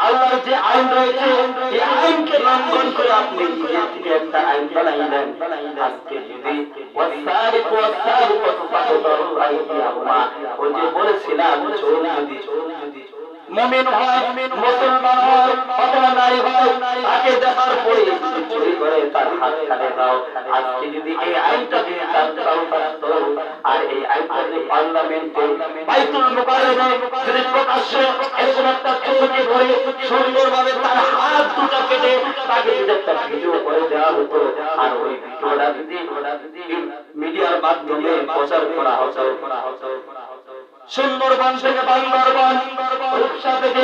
আল্লাহর যে আইন রয়েছে এই আইনকে লঙ্ঘন করে আপনি নিজে থেকে একটা আইন বানাইলেন। আজকে যদি ওয়াসারিকু ওয়াসারিকাতু ফাকতাউ আইদিয়াহুমা, ওই যে বলেছিলাম চোর যদি মুমিন হয়, মুসলমান হয় অথবা নারী হয়, তাকে দেখার পরে চুরি করে তার হাত কাটে দাও। আজকে যদি এই আইনটা দিয়ে তার চালু থাকতো, আর এই আইনটা যদি পার্লামেন্টে বাইতুল মুকাররমে যদি প্রকাশ্যে এরকম একটা চোরকে ধরে সুন্দরভাবে তার হাত দুটো কেটে তাকে যদি একটা ভিডিও করে দেওয়া হতো, আর ওই ভিডিওটা যদি মিডিয়ার মাধ্যমে প্রচার করা হতো, সুন্দরবন থেকে বান্দরবন, রূপসা থেকে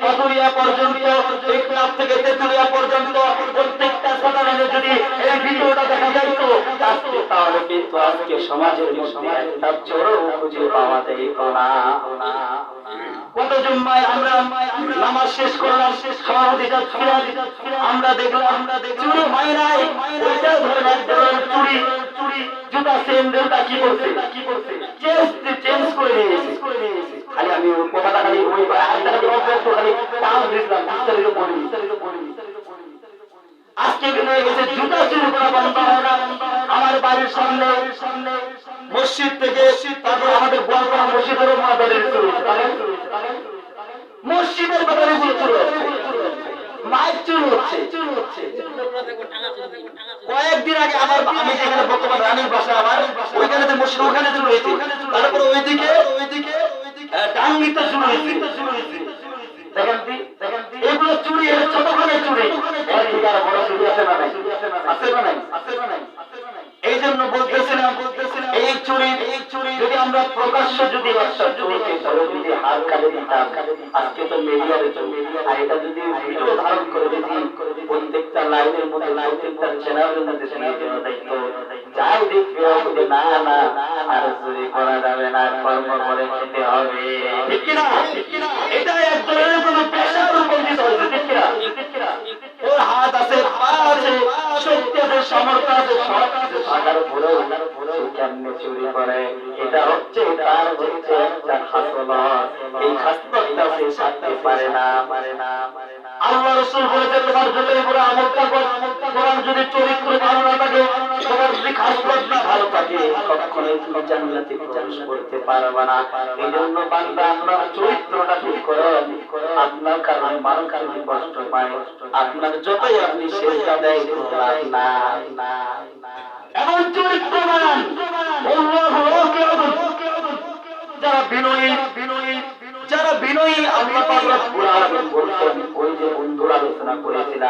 পাথুরিয়া পর্যন্ত, টেকনাফ থেকে তেতুলিয়া পর্যন্ত প্রত্যেকটা সাধারণে যদি এই ভিডিওটা দেখা যাইতো, তাহলে কিন্তু আজকে সমাজের মধ্যে একটা চোরও খুঁজে পাওয়া যাইত না। কত জুম্মায় আমরা নামাজ শেষ করলাম, সমাধিটা আমরা দেখলাম চুরি হয় নাই, ওইটা ধরে এক ধরনের চুরি জুতা সেন্ডেলটা কি করছে চেঞ্জ করে নিয়েছে। খালি আমি কথাটা খালি ওই খালি টান দিয়েছিলাম, বিস্তারিত বলি। আজকে কিন্তু এসে জুতা চুরি করা বন্ধ হয় না। আমার বাড়ির সামনে মসজিদ থেকে তারপর আমাদের বলপাড়া মসজিদেরও মাদারের শুরু হয়েছে, মসজিদের ব্যাপারে মাইক চুরি হচ্ছে। কয়েকদিন আগে আমি যেখানে বর্তমান রানীর বাসা, আমার ওইখানে মসজিদ ওখানে চুরি হয়েছে, তারপরে ওইদিকে ডাঙ্গিতে চুরি হয়েছে। এগুলো চুরি ছোটখাটো চুরি, বড় চুরি আছে না নাই? এই জন্য বলতেছিলাম এই চুরি যদি আমরা প্রকাশ্য যদি যদি হাত কাটে দিতাম, আজকে তো মিডিয়ার আর এটা যদি ভিডিও ধারণ করে যদি প্রত্যেকটা লাইনের মধ্যে প্রত্যেকটা চ্যানেলের মধ্যে দিয়ে দেওয়া দায়িত্ব, যাই দেখবে না আর চুরি করা যাবে না, কর্ম করে খেতে হবে, ঠিক কিনা? এটা এক ধরনের কোনো পেশার উপর দিতে হবে, ঠিক কিনা? ওর হাত আছে, পা আছে, শক্তি আছে, সামর্থ্য আছে, সব থাকার পরেও কেমনে চুরি করে? এটা হচ্ছে তার একটা খাসলত, এই খাসলতটা সে ছাড়তে পারে না। আল্লাহ রাসূল বলেছেন তোমার যদি পুরো আমলটা কোরআন যদি চরিত্র ভালো না থাকে, তোমার যদি খাসলত না ভালো থাকে, কখনোই তুমি জান্নাতে প্রবেশ করতে পারবে না। এইজন্য বান্দা আপনার চরিত্রটা ঠিক করেন, আপনার কারণে মানুষ যদি কষ্ট পায়, আপনার যতই আপনি সেজদা দেয় লাভ না। এমন চরিত্র বানান যারা বিনয়ী আল্লাহ পাক রব্বুল আলামিন বলেছেন, ওই যে বন্ধুরা আলোচনা করেছিলাম